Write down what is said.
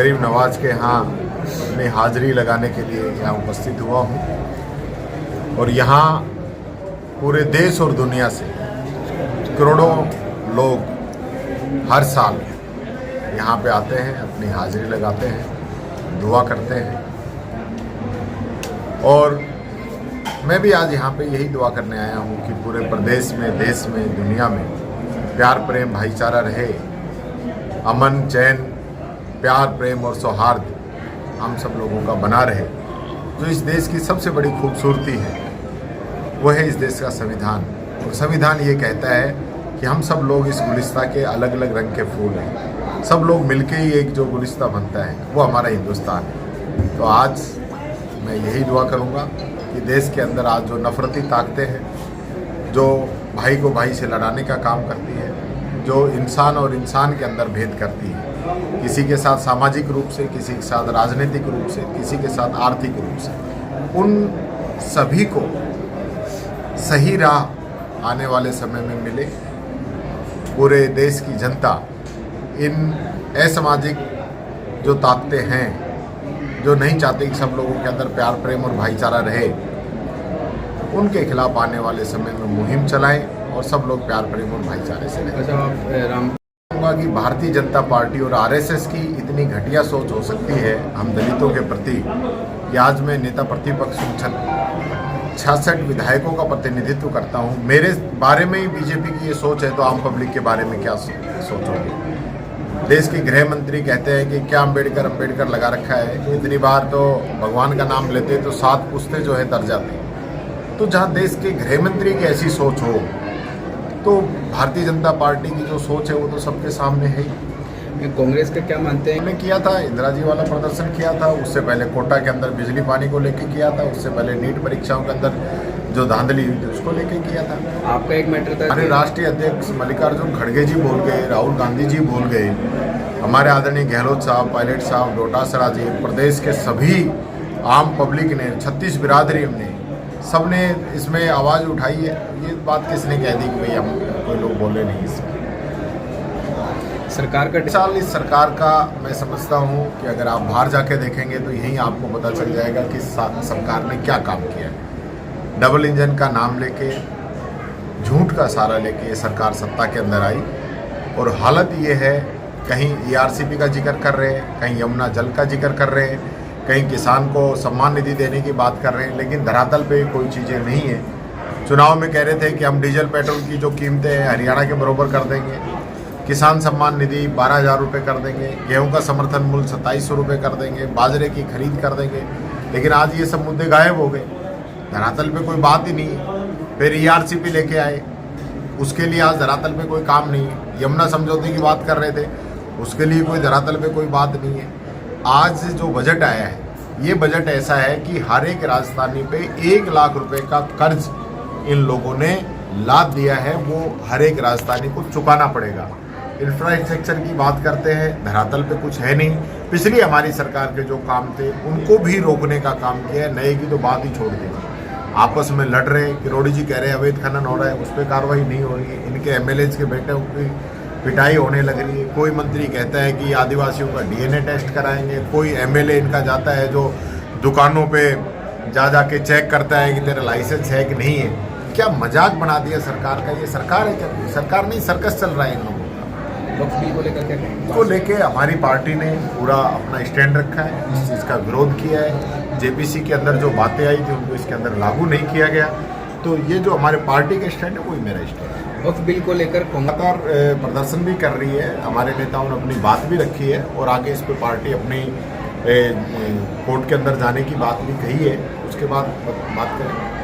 गरीब नवाज के यहाँ अपनी हाजिरी लगाने के लिए यहाँ उपस्थित हुआ हूँ और यहाँ पूरे देश और दुनिया से करोड़ों लोग हर साल यहाँ पे आते हैं, अपनी हाजिरी लगाते हैं, दुआ करते हैं। और मैं भी आज यहाँ पे यही दुआ करने आया हूँ कि पूरे प्रदेश में, देश में, दुनिया में प्यार, प्रेम, भाईचारा रहे, अमन, चैन, प्यार, प्रेम और सौहार्द हम सब लोगों का बना रहे। जो इस देश की सबसे बड़ी खूबसूरती है वो है इस देश का संविधान। और संविधान ये कहता है कि हम सब लोग इस गुलिस्ता के अलग अलग रंग के फूल हैं, सब लोग मिलके ही एक जो गुलिस्ता बनता है वो हमारा हिंदुस्तान है। तो आज मैं यही दुआ करूँगा कि देश के अंदर आज जो नफरती ताकतें हैं, जो भाई को भाई से लड़ाने का काम करती है, जो इंसान और इंसान के अंदर भेद करती है, किसी के साथ सामाजिक रूप से, किसी के साथ राजनीतिक रूप से, किसी के साथ आर्थिक रूप से, उन सभी को सही राह आने वाले समय में मिले। पूरे देश की जनता इन असामाजिक जो ताकतें हैं, जो नहीं चाहते कि सब लोगों के अंदर प्यार, प्रेम और भाईचारा रहे, उनके खिलाफ आने वाले समय में मुहिम चलाएं और सब लोग प्यार, प्रेम और भाईचारे से रहें। कि भारतीय जनता पार्टी और आरएसएस की इतनी घटिया सोच हो सकती है हम दलितों के प्रति कि आज मैं नेता प्रतिपक्ष 66 विधायकों का प्रतिनिधित्व करता हूं। मेरे बारे में ही बीजेपी की ये सोच है तो आम पब्लिक के बारे में क्या सोचोगे। देश के गृह मंत्री कहते हैं कि क्या अम्बेडकर लगा रखा है। इतनी बार तो भगवान का नाम लेते तो 7 पुश्ते जो है तर जाती। तो जहाँ देश के गृह मंत्री की ऐसी सोच हो तो भारतीय जनता पार्टी की जो सोच है वो तो सबके सामने है ही। कांग्रेस का क्या मानते हैं? हमने किया था, इंदिरा जी वाला प्रदर्शन किया था, उससे पहले कोटा के अंदर बिजली पानी को लेके किया था, उससे पहले नीट परीक्षाओं के अंदर जो धांधली हुई थी उसको लेके किया था। आपका एक मैटर था, हमारे राष्ट्रीय अध्यक्ष मल्लिकार्जुन खड़गे जी बोल गए, राहुल गांधी जी बोल गए, हमारे आदरणीय गहलोत साहब, पायलट साहब, डोटासरा जी, प्रदेश के सभी आम पब्लिक ने, 36 बिरादरी ने, सब ने इसमें आवाज़ उठाई है। ये बात किसने कह दी कि भाई हम कोई लोग बोले नहीं इसमें। सरकार का साल इस सरकार का मैं समझता हूँ कि अगर आप बाहर जाके देखेंगे तो यहीं आपको पता चल जाएगा कि सरकार ने क्या काम किया है। डबल इंजन का नाम लेके, झूठ का सहारा लेके ये सरकार सत्ता के अंदर आई और हालत ये है, कहीं ERCP का जिक्र कर रहे हैं, कहीं यमुना जल का जिक्र कर रहे हैं, कहीं किसान को सम्मान निधि देने की बात कर रहे हैं, लेकिन धरातल पे कोई चीज़ें नहीं है। चुनाव में कह रहे थे कि हम डीजल पेट्रोल की जो कीमतें हैं हरियाणा के बराबर कर देंगे, किसान सम्मान निधि 12,000 रुपये कर देंगे, गेहूं का समर्थन मूल्य 2700 रुपये कर देंगे, बाजरे की खरीद कर देंगे। लेकिन आज ये सब मुद्दे गायब हो गए, धरातल पे कोई बात ही नहीं है। फिर ERCP लेके आए, उसके लिए आज धरातल पे कोई काम नहीं है। यमुना समझौते की बात कर रहे थे, उसके लिए कोई धरातल पे कोई बात नहीं है। आज जो बजट आया है, ये बजट ऐसा है कि हर एक राजधानी पे 1 लाख रुपए का कर्ज इन लोगों ने लाद दिया है, वो हर एक राजधानी को चुकाना पड़ेगा। इंफ्रास्ट्रक्चर की बात करते हैं, धरातल पे कुछ है नहीं। पिछली हमारी सरकार के जो काम थे उनको भी रोकने का काम किया है, नए की तो बात ही छोड़ दी। आपस में लड़ रहे, किरोड़ी जी कह रहे हैं अवैध खनन हो रहा है, उस पर कार्रवाई नहीं हो रही है। इनके MLAs के बेटे की पिटाई होने लग रही है। कोई मंत्री कहता है कि आदिवासियों का DNA टेस्ट कराएंगे, कोई MLA इनका जाता है जो दुकानों पे जा के चेक करता है कि तेरा लाइसेंस है कि नहीं है। क्या मजाक बना दिया सरकार का। ये सरकार है क्या? सरकार नहीं, सर्कस चल रहा है इन लोगों का। वक्फ बिल को लेकर क्या कहेंगे? को लेके हमारी पार्टी ने पूरा अपना स्टैंड रखा है, इस चीज़ का विरोध किया है। JPC के अंदर जो बातें आई थी उनको इसके अंदर लागू नहीं किया गया। तो ये जो हमारे पार्टी का स्टैंड है वही मेरा स्टैंड है। वक्फ बिल को लेकर लगातार प्रदर्शन भी कर रही है, हमारे नेताओं ने अपनी बात भी रखी है और आगे इस पर पार्टी अपनी कोर्ट के अंदर जाने की बात भी कही है, उसके बाद बात करेंगे।